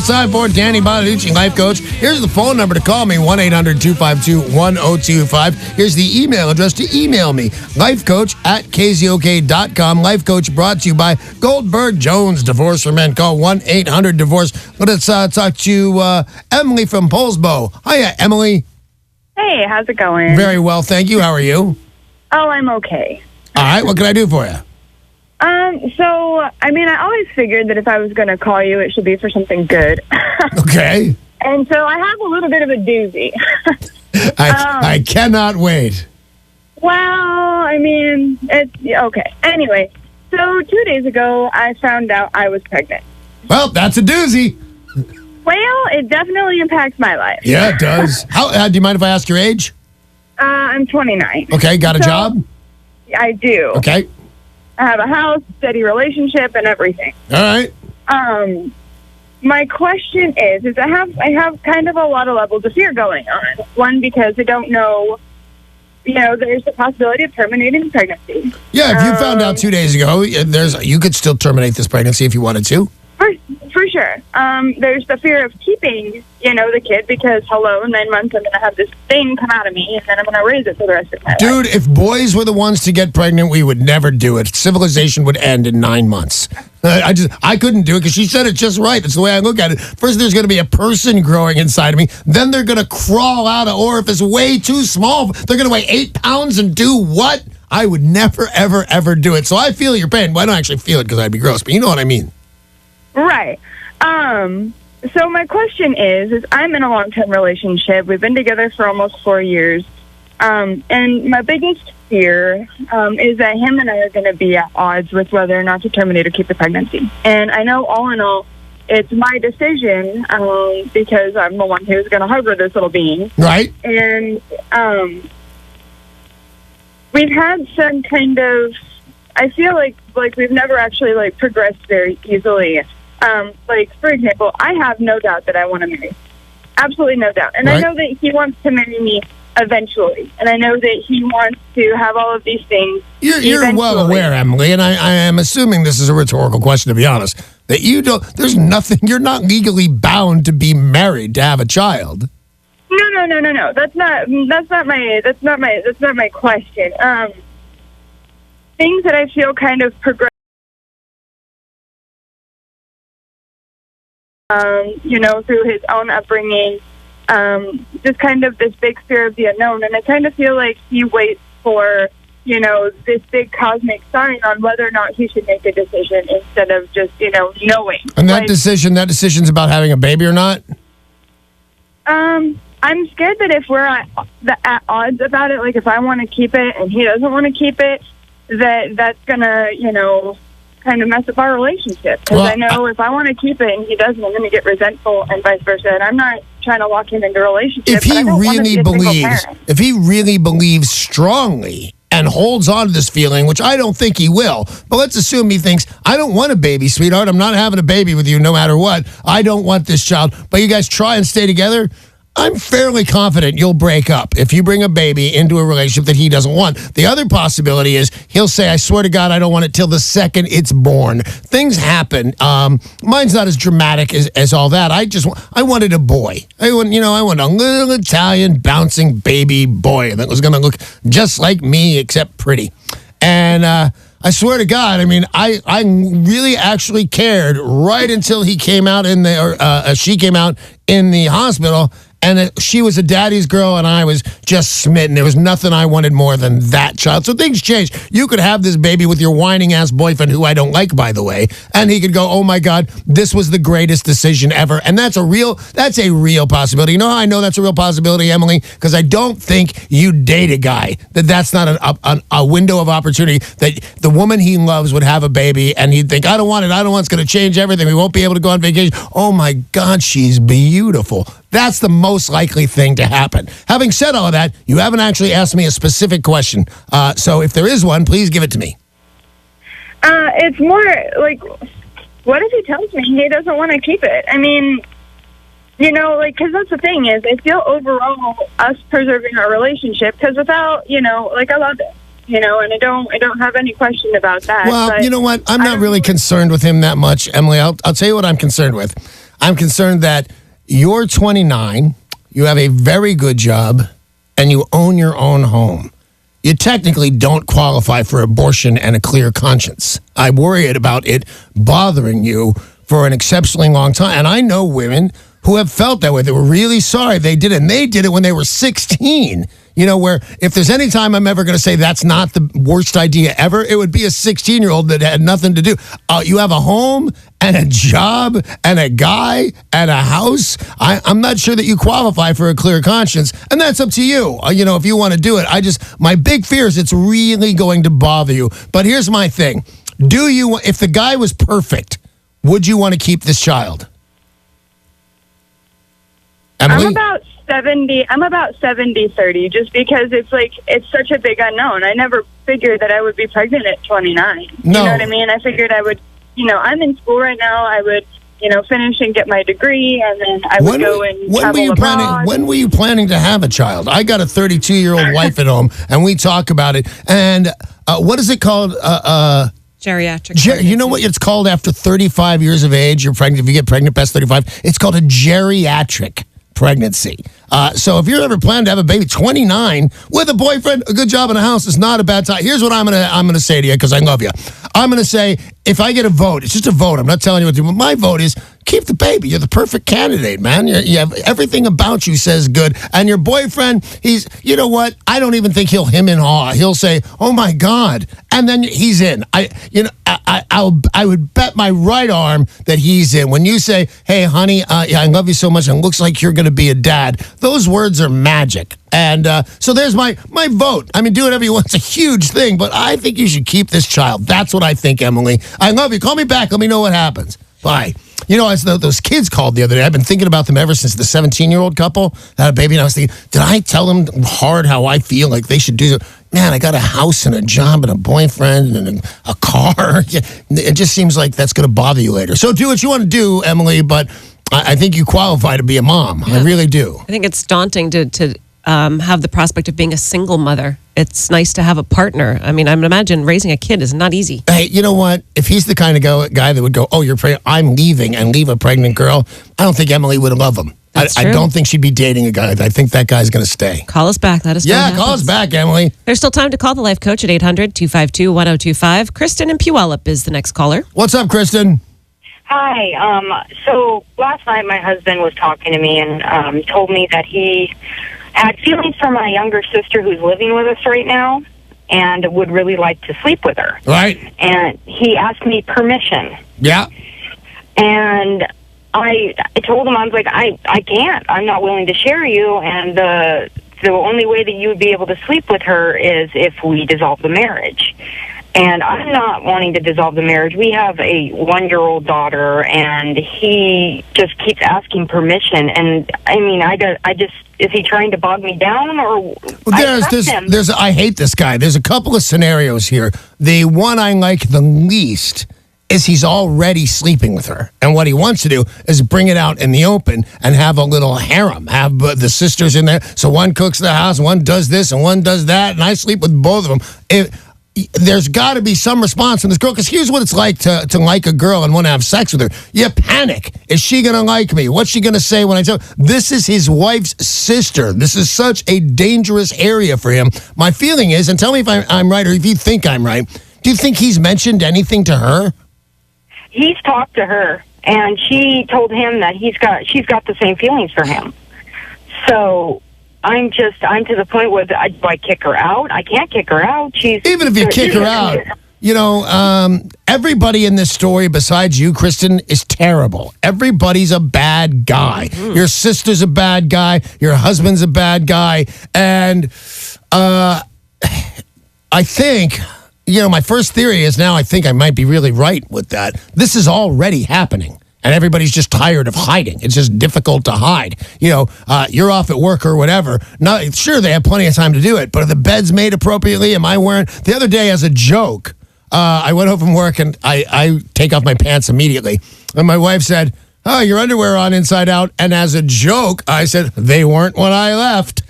It's time for Danny Bonaduce, life coach. Here's the phone number to call me, 1-800-252-1025. Here's the email address to email me, lifecoach@KZOK.com. Life Coach brought to you by Goldberg Jones Divorce for Men. Call 1-800-DIVORCE. Let's talk to Emily from Poulsbo. Hiya, Emily. Hey, how's it going? Very well, thank you. How are you? Oh, I'm okay. All right, what can I do for you? I always figured that if I was going to call you, it should be for something good. Okay. And so I have a little bit of a doozy. I cannot wait. Well, it's okay. Anyway, so 2 days ago, I found out I was pregnant. Well, that's a doozy. Well, it definitely impacts my life. Yeah, it does. How? Do you mind if I ask your age? I'm 29. Okay, got a job? I do. Okay. I have a house, steady relationship, and everything. All right. My question is I have kind of a lot of levels of fear going on. One, because I don't know, there's the possibility of terminating pregnancy. Yeah, if you found out 2 days ago, you could still terminate this pregnancy if you wanted to. For sure. There's the fear of keeping, the kid because, 9 months I'm going to have this thing come out of me, and then I'm going to raise it for the rest of my life. Dude, if boys were the ones to get pregnant, we would never do it. Civilization would end in 9 months. I couldn't do it because she said it just right. It's the way I look at it. First, there's going to be a person growing inside of me. Then they're going to crawl out of orifice way too small. They're going to weigh 8 pounds and do what? I would never, ever, ever do it. So I feel your pain. Well, I don't actually feel it because I'd be gross, but you know what I mean. Right. So my question is I'm in a long-term relationship. We've been together for almost 4 years. And my biggest fear is that him and I are going to be at odds with whether or not to terminate or keep the pregnancy. And I know all in all, it's my decision because I'm the one who's going to harbor this little being. Right. And we've had some kind of, I feel like we've never actually progressed very easily. For example, I have no doubt that I want to marry. Absolutely no doubt. And right. I know that he wants to marry me eventually. And I know that he wants to have all of these things. You're well aware, Emily, and I am assuming this is a rhetorical question, to be honest, that there's nothing, you're not legally bound to be married to have a child. No. That's not my question. Things that I feel kind of progress. Through his own upbringing, just kind of this big fear of the unknown. And I kind of feel like he waits for, this big cosmic sign on whether or not he should make a decision instead of just, knowing. And that decision's about having a baby or not? I'm scared that if we're at odds about it, if I want to keep it and he doesn't want to keep it, that's going to, kind of mess up our relationship because I know if I want to keep it and he doesn't, I'm going to get resentful and vice versa. And I'm not trying to lock him into a relationship. If he really believes strongly and holds on to this feeling, which I don't think he will, but let's assume he thinks, I don't want a baby, sweetheart. I'm not having a baby with you no matter what. I don't want this child. But you guys try and stay together. I'm fairly confident you'll break up if you bring a baby into a relationship that he doesn't want. The other possibility is he'll say, I swear to God, I don't want it till the second it's born. Things happen. Mine's not as dramatic as all that. I wanted a boy. I wanted a little Italian bouncing baby boy that was going to look just like me except pretty. And I swear to God, I really actually cared right until he came out she came out in the hospital. And she was a daddy's girl, and I was just smitten. There was nothing I wanted more than that child. So things change. You could have this baby with your whining-ass boyfriend, who I don't like, by the way, and he could go, oh, my God, this was the greatest decision ever. And that's a real possibility. You know how I know that's a real possibility, Emily? Because I don't think you date a guy that's not a window of opportunity that the woman he loves would have a baby, and he'd think, I don't want it. It's going to change everything. We won't be able to go on vacation. Oh, my God, she's beautiful. That's the most likely thing to happen. Having said all of that, you haven't actually asked me a specific question. So if there is one, please give it to me. It's more what if he tells me he doesn't want to keep it? Because that's the thing is, I feel overall us preserving our relationship, because without, I love it. And I don't have any question about that. Well, you know what? I'm not really concerned with him that much, Emily. I'll tell you what I'm concerned with. I'm concerned that you're 29, you have a very good job, and you own your own home. You technically don't qualify for abortion and a clear conscience. I worry about it bothering you for an exceptionally long time. And I know women who have felt that way. They were really sorry they did it. And they did it when they were 16. You know, where if there's any time I'm ever going to say that's not the worst idea ever, it would be a 16-year-old that had nothing to do. You have a home and a job and a guy and a house. I'm not sure that you qualify for a clear conscience, and that's up to you. If you want to do it. My big fear is it's really going to bother you. But here's my thing. If the guy was perfect, would you want to keep this child? Emily? I'm about 70-30, just because it's such a big unknown. I never figured that I would be pregnant at 29. No. You know what I mean? I figured I would, I'm in school right now. I would, finish and get my degrry, and then I would go and travel abroad. When were you planning to have a child? I got a 32-year-old wife at home, and we talk about it. And what is it called? Geriatric. You know what it's called after 35 years of age? You're pregnant. If you get pregnant past 35, it's called a geriatric pregnancy. So if you're ever planning to have a baby, 29 with a boyfriend, a good job in a house is not a bad time. Here's what I'm gonna say to you, because I love you. I'm gonna say, if I get a vote, it's just a vote. I'm not telling you what to do, but my vote is keep the baby. You're the perfect candidate, man. You have everything about you says good. And your boyfriend, you know what? I don't even think he'll hem and haw. He'll say, "Oh my God," and then he's in. I would bet my right arm that he's in. When you say, "Hey, honey, I love you so much, and it looks like you're going to be a dad," those words are magic. And so there's my vote. I mean, do whatever you want. It's a huge thing, but I think you should keep this child. That's what I think, Emily. I love you. Call me back. Let me know what happens. Bye. As those kids called the other day, I've been thinking about them ever since the 17-year-old couple had a baby, and I was thinking, did I tell them hard how I feel like they should do it? Man, I got a house and a job and a boyfriend and a car. It just seems like that's going to bother you later. So do what you want to do, Emily, but I think you qualify to be a mom. Yeah. I really do. I think it's daunting to have the prospect of being a single mother. It's nice to have a partner. I mean, I would imagine raising a kid is not easy. Hey, you know what? If he's the kind of guy that would go, "Oh, you're pregnant, I'm leaving," and leave a pregnant girl, I don't think Emily would love him. I don't think she'd be dating a guy. I think that guy's going to stay. Call us back. Let us know. Yeah, call us back, Emily. There's still time to call the Life Coach at 800-252-1025. Kristen in Puyallup is the next caller. What's up, Kristen? Hi. So last night my husband was talking to me and told me that he had feelings for my younger sister who's living with us right now and would really like to sleep with her. Right. And he asked me permission. Yeah. And I told him, I was like, I can't. I'm not willing to share you, and the only way that you would be able to sleep with her is if we dissolve the marriage. And I'm not wanting to dissolve the marriage. We have a 1-year-old daughter, and he just keeps asking permission. And I mean, is he trying to bog me down, or I hate this guy. There's a couple of scenarios here. The one I like the least is he's already sleeping with her. And what he wants to do is bring it out in the open and have a little harem, have the sisters in there. So one cooks the house, one does this, and one does that, and I sleep with both of them. There's got to be some response from this girl, because here's what it's like to like a girl and want to have sex with her. You panic. Is she going to like me? What's she going to say when I tell her? This is his wife's sister. This is such a dangerous area for him. My feeling is, and tell me if I'm right or if you think I'm right, do you think he's mentioned anything to her? He's talked to her, and she told him that she's got the same feelings for him. So I'm to the point where do I kick her out? I can't kick her out. Even if you kick her out, everybody in this story besides you, Kristen, is terrible. Everybody's a bad guy. Mm-hmm. Your sister's a bad guy. Your husband's a bad guy. And I think, my first theory is now I think I might be really right with that. This is already happening. And everybody's just tired of hiding. It's just difficult to hide. You're off at work or whatever. Sure, they have plenty of time to do it, but are the beds made appropriately? Am I wearing... The other day, as a joke, I went home from work, and I take off my pants immediately. And my wife said, "Oh, your underwear on inside out." And as a joke, I said, "They weren't when I left."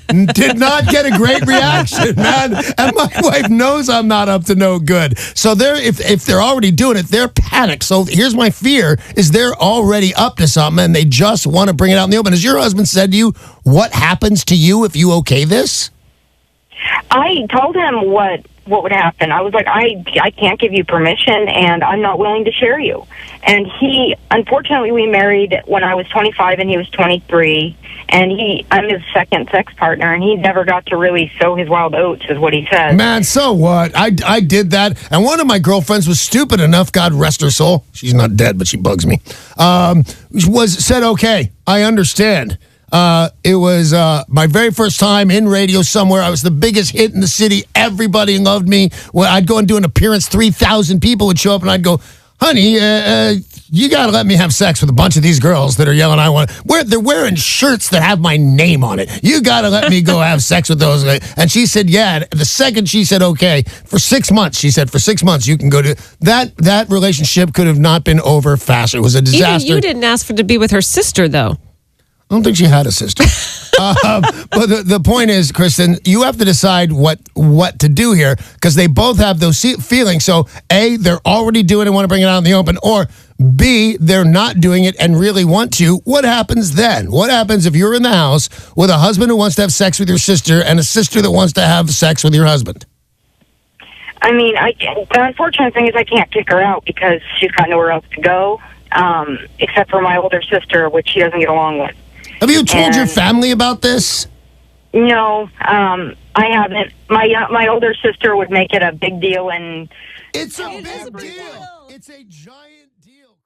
Did not get a great reaction, man. And my wife knows I'm not up to no good. So if they're already doing it, they're panicked. So here's my fear is they're already up to something and they just want to bring it out in the open. Has your husband said to you what happens to you if you okay this? I told him what would happen. I was like, I can't give you permission, and I'm not willing to share you. And unfortunately, we married when I was 25 and he was 23, and I'm his second sex partner, and he never got to really sow his wild oats, is what he said. Man, so what? I did that, and one of my girlfriends was stupid enough, God rest her soul, she's not dead, but she bugs me, said, okay, I understand. It was my very first time in radio somewhere. I was the biggest hit in the city. Everybody loved me. Well, I'd go and do an appearance. 3,000 people would show up, and I'd go, honey, you got to let me have sex with a bunch of these girls that are yelling, they're wearing shirts that have my name on it. You got to let me go have sex with those. And she said, yeah. And the second she said, okay, for 6 months, she said, for 6 months, you can go to that relationship could have not been over faster. It was a disaster. Even you didn't ask for to be with her sister, though. I don't think she had a sister. But the point is, Kristen, you have to decide what to do here because they both have those feelings. So, A, they're already doing it and want to bring it out in the open, or B, they're not doing it and really want to. What happens then? What happens if you're in the house with a husband who wants to have sex with your sister and a sister that wants to have sex with your husband? I mean, the unfortunate thing is I can't kick her out because she's got nowhere else to go, except for my older sister, which she doesn't get along with. Have you told your family about this? No, I haven't. My older sister would make it a big deal, and it's a big deal. It's a giant deal.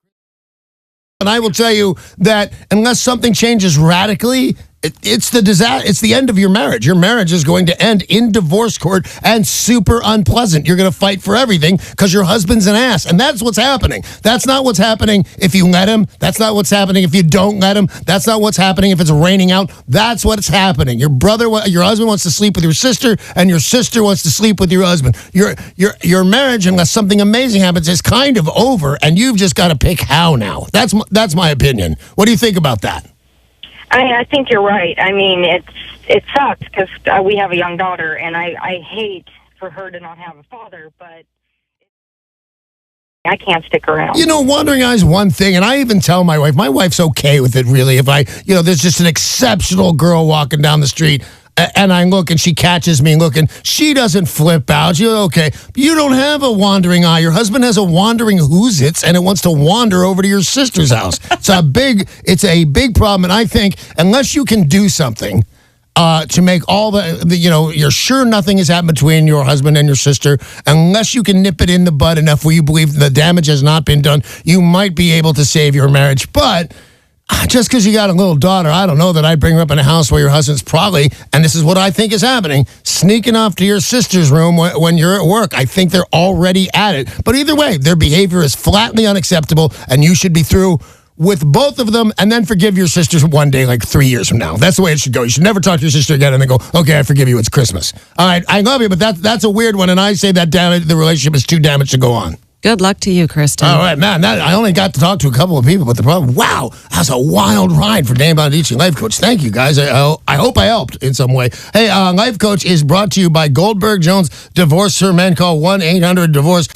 And I will tell you that unless something changes radically, it's the disaster. It's the end of your marriage. Your marriage is going to end in divorce court and super unpleasant. You're going to fight for everything because your husband's an ass. And that's what's happening. That's not what's happening if you let him. That's not what's happening if you don't let him. That's not what's happening if it's raining out. That's what's happening. Your husband wants to sleep with your sister, and your sister wants to sleep with your husband. Your marriage, unless something amazing happens, is kind of over, and you've just got to pick how now. That's my opinion. What do you think about that? I think you're right. I mean, it sucks because we have a young daughter, and I hate for her to not have a father, but I can't stick around. You know, wandering eyes one thing, and I even tell my wife's okay with it, really. If there's just an exceptional girl walking down the street, and I look and she catches me looking, she doesn't flip out. She's okay. You don't have a wandering eye. Your husband has a wandering who's-its, and it wants to wander over to your sister's house. It's a big problem, and I think unless you can do something to make all you're sure nothing has happened between your husband and your sister, unless you can nip it in the bud enough where you believe the damage has not been done, you might be able to save your marriage. But just because you got a little daughter, I don't know that I'd bring her up in a house where your husband's probably, and this is what I think is happening, sneaking off to your sister's room when you're at work. I think they're already at it. But either way, their behavior is flatly unacceptable, and you should be through with both of them and then forgive your sisters one day, like 3 years from now. That's the way it should go. You should never talk to your sister again and then go, okay, I forgive you, it's Christmas. All right, I love you, but that's a weird one, and I say that the relationship is too damaged to go on. Good luck to you, Kristen. All right, man. I only got to talk to a couple of people, but the problem, wow, that's a wild ride for Dan Bonaduce, Life Coach. Thank you, guys. I hope I helped in some way. Hey, Life Coach is brought to you by Goldberg Jones Divorce for Men. Call 1-800-DIVORCE.